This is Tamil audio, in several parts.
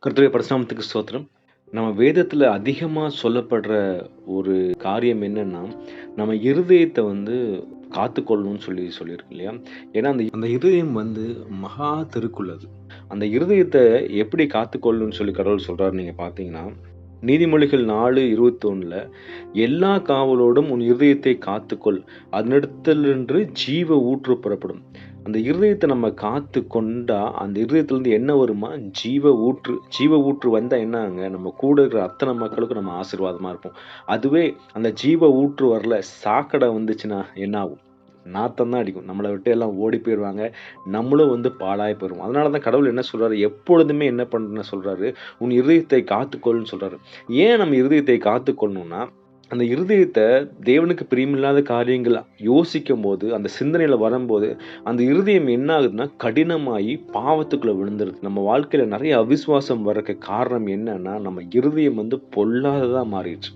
கர்த்தருடைய பரிசுநாமத்துக்கு ஸ்தோத்திரம். நம்ம வேதத்துல அதிகமா சொல்லப்படுற ஒரு காரியம் என்னன்னா, நம்ம இருதயத்த காத்துக்கொள்ளணும்னு சொல்லியிருக்கு இல்லையா? ஏன்னா, அந்த அந்த இருதயம் மகா திருக்குள்ளது. அந்த இருதயத்த எப்படி காத்துக்கொள்ளணும்னு சொல்லி கடவுள் சொல்றாருன்னு நீங்க பார்த்தீங்கன்னா, நீதிமொழிகள் 4:21 எல்லா காவலோடும் உன் இருதயத்தை காத்துக்கொள். அதனிடத்திலிருந்து ஜீவ ஊற்று புறப்படும். அந்த இருதயத்த நம்ம காத்து கொண்டா, அந்த இருதயத்திலிருந்து என்ன வருமா? ஜீவ ஊற்று. ஜீவ ஊற்று வந்தா என்னாங்க? நம்ம கூட இருக்கிற அத்தன மக்களுக்கும் நம்ம ஆசீர்வாதமா இருப்போம். அதுவே அந்த ஜீவ ஊற்று வரல, சாக்கடை வந்துச்சுன்னா என்ன ஆகும்? நாத்தம் தான் அடிக்கும். நம்மள விட்டு எல்லாம் ஓடி போயிருவாங்க. நம்மளும் பாழாய் போயிருவோம். அதனால தான் கடவுள் என்ன சொல்றாரு? எப்பொழுதுமே என்ன பண்ண சொல்றாரு? உன் இருதயத்தை காத்துக்கொள்ன்னு சொல்றாரு. ஏன் நம்ம இருதயத்தை காத்துக்கொள்ளணும்னா, அந்த இருதயத்த தேவனுக்கு பிரியமில்லாத காரியங்கள் யோசிக்கும்போது, அந்த சிந்தனையில வரும்போது, அந்த இருதயம் என்ன ஆகுதுன்னா, கடினமாயி பாவத்துக்குள்ள விழுந்துருது. நம்ம வாழ்க்கையில நெறைய அவிசுவாசம் வரக்கு காரணம் என்னன்னா, நம்ம இருதயம் பொல்லாததா மாறிடுச்சு.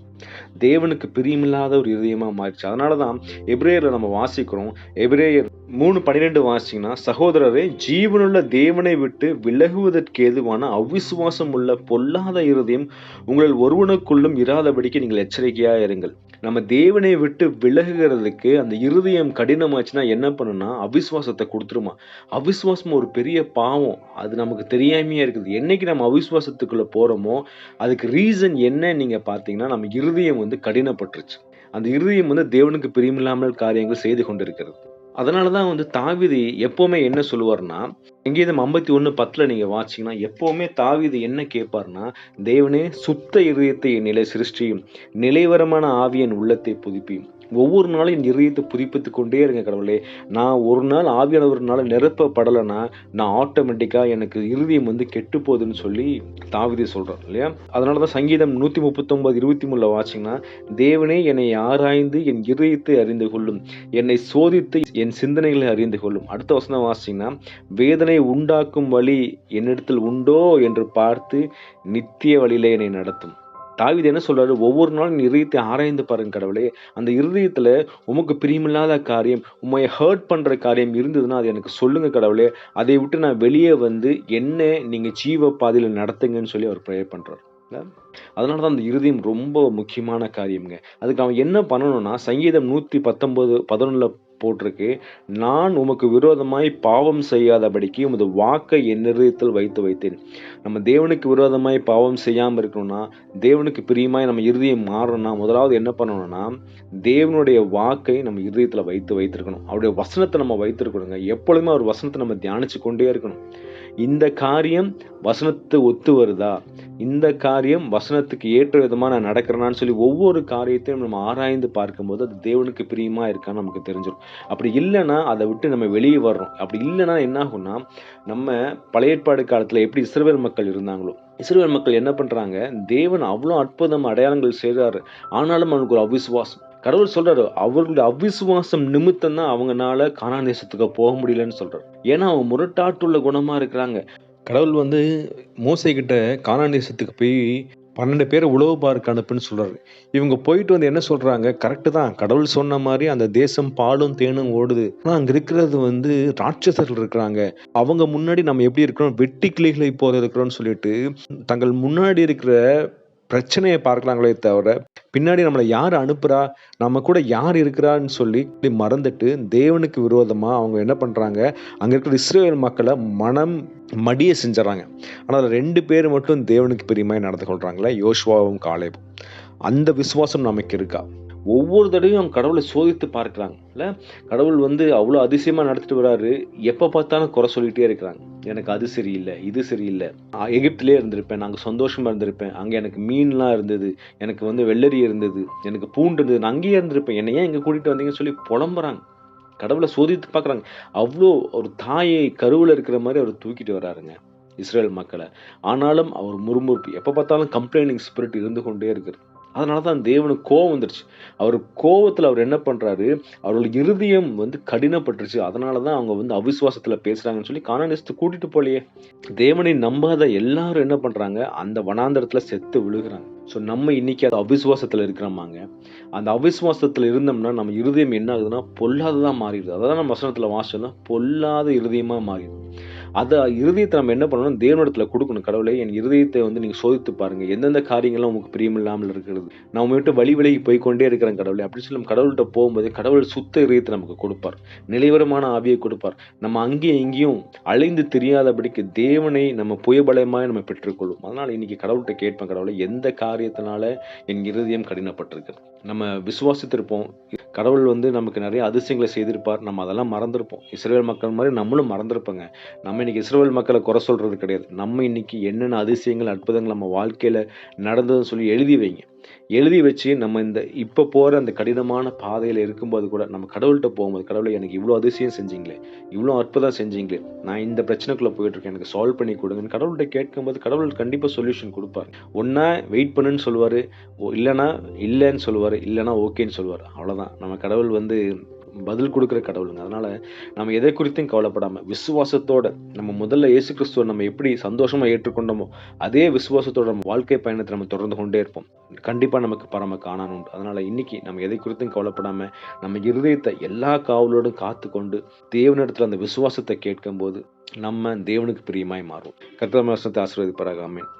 தேவனுக்கு பிரியமில்லாத ஒரு இருதயமா மாறிடுச்சு. அதனால தான் எபிரேயர்ல நம்ம வாசிக்கிறோம். எபிரேயர் 3:12 வாசிச்சீங்கன்னா, சகோதரரே ஜீவனுள்ள தேவனை விட்டு விலகுவதற்கு ஏதுவான அவிசுவாசம் உள்ள பொல்லாத இருதயம் உங்களில் ஒருவனுக்குள்ளும் இராதபடிக்கு நீங்கள் எச்சரிக்கையா இருங்கள். நம்ம தேவனை விட்டு விலகுகிறதுக்கு அந்த இருதயம் கடினமாச்சுன்னா என்ன பண்ணும்னா, அவிசுவாசத்த குடுத்துருமா. அவிசுவாசம் ஒரு பெரிய பாவம். அது நமக்கு தெரியாமயே இருக்குது. என்னைக்கு நம்ம அவிசுவாசத்துக்குள்ள போறோமோ, அதுக்கு ரீசன் என்னன்னு நீங்க பார்த்தீங்கன்னா, நம்ம இருதயம் கடினப்பட்டுருச்சு. அந்த இருதயம் தேவனுக்கு பிரியமில்லாமல் காரியங்கள் செய்து கொண்டிருக்கிறது. அதனால தான் தாவீது எப்பவுமே என்ன சொல்லுவார்ன்னா, சங்கீதம் 51:10 நீங்க வாசிச்சீங்கன்னா, எப்பவுமே தாவீது என்ன கேட்பார்ன்னா, தேவனே சுத்த இருதயத்தை என்னிலே சிருஷ்டியும், நிலைவரமான ஆவி என் உள்ளத்தை புதுப்பியும். ஒவ்வொரு நாளும் என் இருதயத்தை புதுப்பித்துக் கொண்டே இருங்க கடவுளே. நான் ஒரு நாள் ஆவியானவர்னால நிரப்பப்படலன்னா, நான் ஆட்டோமேட்டிக்கா எனக்கு இருதயம் கெட்டுப் போகுதுன்னு சொல்லி தாவீது சொல்றார் இல்லையா? அதனால தான் சங்கீதம் 139:23 வாசிச்சீங்கன்னா, தேவனே என்னை ஆராய்ந்து என் இருதயத்தை அறிந்து கொள்ளும். என்னை சோதித்து என் சிந்தனைகளை அறிந்து கொள்ளும். அடுத்த வசனம் வாசிச்சீங்கன்னா, வேதனை உண்டாக்கும் வழி என்னிடத்தில் உண்டோ என்று பார்த்து நித்திய வழியிலே என்னை நடத்தும். தாவீது என்ன சொல்றாரு? ஒவ்வொரு நாளும் என் இருதயத்தை ஆராய்ந்து பாருங்க கடவுளே. அந்த இருதயத்துல உமக்கு பிரியமில்லாத காரியம், உம்மை ஹர்ட் பண்ற காரியம் இருந்ததுன்னா, அது எனக்கு சொல்லுங்க கடவுளே. அதை விட்டு நான் வெளியே என்ன நீங்க ஜீவ பாதையில நடத்துங்கன்னு சொல்லி அவர் ப்ரேயர் பண்றாரு. அதனால தான் அந்த இருதயம் ரொம்ப முக்கியமான காரியம்ங்க. அதுக்கு அவன் என்ன பண்ணணும்னா, சங்கீதம் 119:11 போட்டிருக்கு. நான் உமக்கு விரோதமாய் பாவம் செய்யாதபடிக்கு உமது வாக்கை என் இருதயத்தில் வைத்து வைத்தேன். நம்ம தேவனுக்கு விரோதமாய் பாவம் செய்யாம இருக்கணும்னா, தேவனுக்கு பிரியமாய் நம்ம இருதயம் மாறணும்னா, முதலாவது என்ன பண்ணணும்னா, தேவனுடைய வாக்கை நம்ம இருதயத்துல வைத்து வைத்திருக்கணும். அவருடைய வசனத்த நம்ம வைத்திருக்கணுங்க. எப்பொழுதுமே அவர் வசனத்த நம்ம தியானிச்சு கொண்டே இருக்கணும். இந்த காரியம் வசனத்து ஒத்து வருதா? இந்த காரியம் வசனத்துக்கு ஏற்ற விதமா நான் நடக்கிறேனான்னு சொல்லி ஒவ்வொரு காரியத்தையும் நம்ம ஆராய்ந்து பார்க்கும்போது, அது தேவனுக்கு பிரியமா இருக்கான்னு நமக்கு தெரிஞ்சிரும். அப்படி இல்லன்னா, அத விட்டு நம்ம வெளிய வர்றோம். அப்படி இல்லன்னா என்ன ஆகும்னா, நம்ம பழைய ஏற்பாடு காலத்துல எப்படி இஸ்ரவேல் மக்கள் இருந்தாங்களோ, இஸ்ரவேல் மக்கள் என்ன பண்றாங்க, தேவன் அவ்ளோ அற்புதம் அடையாளங்கள் செய்றாரு. ஆனாலும் அவனுக்கு ஒரு அவிசுவாசம். கடவுள் சொல்றாரு, அவர்களுடைய அவிசுவாசம் நிமித்தம் தான் அவங்கனால கானான் தேசத்துக்கு போக முடியலன்னு சொல்றாரு. ஏன்னா, அவங்க முரட்டாட்டுள்ள குணமா இருக்கிறாங்க. கடவுள் மோசே கிட்ட கானான் தேசத்துக்கு போய் 12 பேர உளவு பார்க்க அனுப்புன்னு சொல்றாரு. இவங்க போயிட்டு என்ன சொல்றாங்க, கரெக்ட்டு தான். கடவுள் சொன்ன மாரி அந்த தேசம் பாலும், தேனும் ஓடுது. ஆனா அங்க இருக்கிறது ராட்சசர்கள் இருக்கிறாங்க. அவங்க முன்னாடி நம்ம எப்படி இருக்கிறோம், வெட்டி கிளிகளை போல இருக்கிறோம்னு சொல்லிட்டு, தங்கள் முன்னாடி இருக்கிற பிரச்சனைய பார்க்கறாங்களே தவிர, பின்னாடி நம்மள யார் அனுப்புறா, நம்ம கூட யார் இருக்கிறான்னு சொல்லி மறந்துட்டு, தேவனுக்கு விரோதமா அவங்க என்ன பண்றாங்க, அங்க இருக்கிற இஸ்ரவேல் மக்கள மனம் மடிய செஞ்சறாங்க. ஆனா அதுல 2 பேர் மட்டும் தேவனுக்கு பிரியமாய் நடந்து கொள்றாங்களே, யோசுவாவும் காலேபும். அந்த விசுவாசம் நமக்கு இருக்கா? ஒவ்வொரு தடவையும் அவங்க கடவுளை சோதித்து பார்க்கிறாங்க இல்ல? கடவுள் அவ்வளோ அதிசயமா நடத்திட்டு வராரு. எப்ப பார்த்தாலும் குறை சொல்லிட்டே இருக்கிறாங்க. எனக்கு அது சரியில்ல, இது சரியில்ல. எகிப்திலே இருந்திருப்பேன். நாங்க சந்தோஷமா இருந்திருப்பேன். அங்க எனக்கு மீன்லாம் இருந்தது. எனக்கு வெள்ளரி இருந்தது. எனக்கு பூண்டு இருந்தது. நான் அங்கேயே இருந்திருப்பேன். என்னை ஏன் இங்க கூட்டிட்டு வந்தீங்கன்னு சொல்லி புலம்புறாங்க. கடவுளை சோதித்து பார்க்குறாங்க. அவ்வளோ ஒரு தாயை கருவுல இருக்கிற மாதிரி அவர் தூக்கிட்டு வராருங்க இஸ்ரேல் மக்களை. ஆனாலும் அவர் முறுமுறுப்பு, எப்ப பார்த்தாலும் கம்ப்ளைனிங் ஸ்பிரிட் இருந்து கொண்டே இருக்கிறது. அதனால தான் தேவனுக்கு கோவம் வந்துருச்சு. அவர் கோவத்துல அவர் என்ன பண்றாரு, அவரோட இருதயம் கடினப்பட்டுருச்சு. அதனால தான் அவங்க அவிசுவாசத்துல பேசுறாங்கன்னு சொல்லி கானான் தேசத்துக்கு கூட்டிட்டு போலையே. தேவனை நம்பாத எல்லாரும் என்ன பண்றாங்க, அந்த வனாந்தரத்துல செத்து விழுகிறாங்க. ஸோ நம்ம இன்னைக்கு அது அவிசுவாசத்துல இருக்கிறோமாங்க. அந்த அவிசுவாசத்துல இருந்தோம்னா நம்ம இருதயம் என்ன ஆகுதுன்னா பொல்லாததா மாறிடுது. அதான் நம்ம வசனத்துல வாசிச்சோம்னா பொல்லாத இருதயமா மாறிடும். அத இருதயத்த நம்ம என்ன பண்ணணும், தேவனிடத்துல குடுக்கணும். கடவுளே என் இருதயத்தை வந்து நீங்க சோதித்து பாருங்க. எந்தெந்த காரியங்கள்லாம் உமக்கு பிரியமில்லாமல் இருக்கிறது. நான் உம்மை விட்டு வழி விலகி போய் கொண்டே இருக்கிறேன் கடவுளே. அப்படின்னு சொல்லி நம்ம கடவுள்ட்ட போகும்போது, கடவுள் சுத்த இதயத்த நமக்கு கொடுப்பார். நிலைவரமான ஆவியை கொடுப்பார். நம்ம அங்கேயும் இங்கேயும் அலைந்து திரியாதபடிக்கு தேவனை நம்ம புயபலமாய் நம்ம பெற்றுக்கொள்வோம். அதனால இன்னைக்கு கடவுள்ட்ட கேட்பேன், கடவுளே எந்த காரியத்தினால என் இருதயம் கடினப்பட்டிருக்கு. நம்ம விசுவாசித்திருப்போம். கடவுள் வந்து நமக்கு நிறைய அதிசயங்களை செய்திருப்பார். நம்ம அதெல்லாம் மறந்திருப்போம். இஸ்ரவேல் மக்கள் மாரி நம்மளும் மறந்திருப்போங்க. நம்ம இன்னைக்கு இஸ்ரவேல் மக்கள குறை சொல்றது கிடையாது. நம்ம இன்னைக்கு என்னென்ன அதிசயங்கள், அற்புதங்கள் நம்ம வாழ்க்கையில நடந்ததுன்னு சொல்லி எழுதி வைங்க. எழுதி வச்சு நம்ம இப்ப போற அந்த கடினமான பாதையில இருக்கும்போது கூட நம்ம கடவுள்ட்ட போகும்போது, கடவுளே எனக்கு இவ்ளோ அதிசயம் செஞ்சீங்களே, இவ்ளோ அற்புதம் செஞ்சீங்களே, நான் இந்த பிரச்சனைக்குள்ள போயிட்டு இருக்கேன். எனக்கு சால்வ் பண்ணி குடுங்கன்னு கடவுள்ட்ட கேட்கும்போது, கடவுள் கண்டிப்பா சொல்யூஷன் குடுப்பாரு. ஒண்ணா வெயிட் பண்ணுன்னு சொல்லுவாரு. இல்லன்னா இல்லன்னு சொல்லுவாரு. இல்லன்னா ஓகேன்னு சொல்லுவாரு. அவ்வளவுதான். நம்ம கடவுள் வந்து பதில் குடுக்குற கடவுளுங்க. அதனால நம்ம எதை குறித்தும் கவலைப்படாம, விசுவாசத்தோட நம்ம முதல்ல இயேசு கிறிஸ்துவ நம்ம எப்படி சந்தோஷமா ஏற்றுக்கொண்டோமோ, அதே விசுவாசத்தோட நம்ம வாழ்க்கை பயணத்தை நம்ம தொடர்ந்து கொண்டே இருப்போம். கண்டிப்பா நமக்கு பரம காணான் உண்டு. அதனால இன்னைக்கு நம்ம எதை குறித்தும் கவலைப்படாம, நம்ம இருதயத்தை எல்லா காவலோடும் காத்துக்கொண்டு, தேவனிடத்துல அந்த விசுவாசத்தை கேட்கும்போது, நம்ம தேவனுக்கு பிரியமாய் மாறுவோம். கர்த்தர் நம்மை ஆசீர்வதிப்பாராக. ஆமென்.